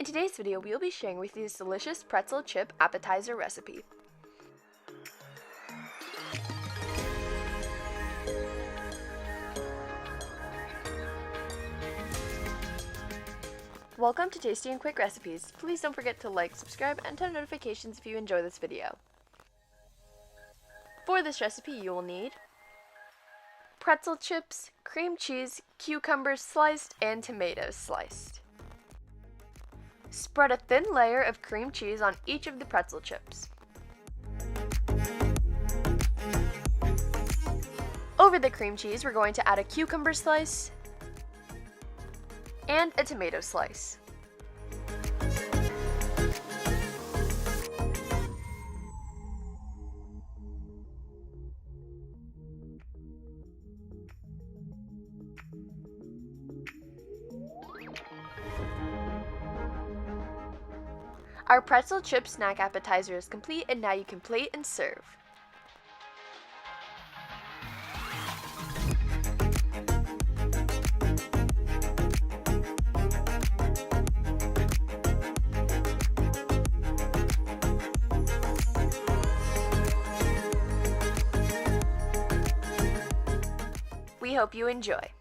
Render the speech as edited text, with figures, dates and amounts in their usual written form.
In today's video, we will be sharing with you this delicious pretzel chip appetizer recipe. Welcome to Tasty and Quick Recipes. Please don't forget to like, subscribe, and turn on notifications if you enjoy this video. For this recipe, you will need pretzel chips, cream cheese, cucumbers sliced, and tomatoes sliced. Spread a thin layer of cream cheese on each of the pretzel chips. Over the cream cheese, we're going to add a cucumber slice and a tomato slice. Our pretzel chip snack appetizer is complete, and now you can plate and serve. We hope you enjoy.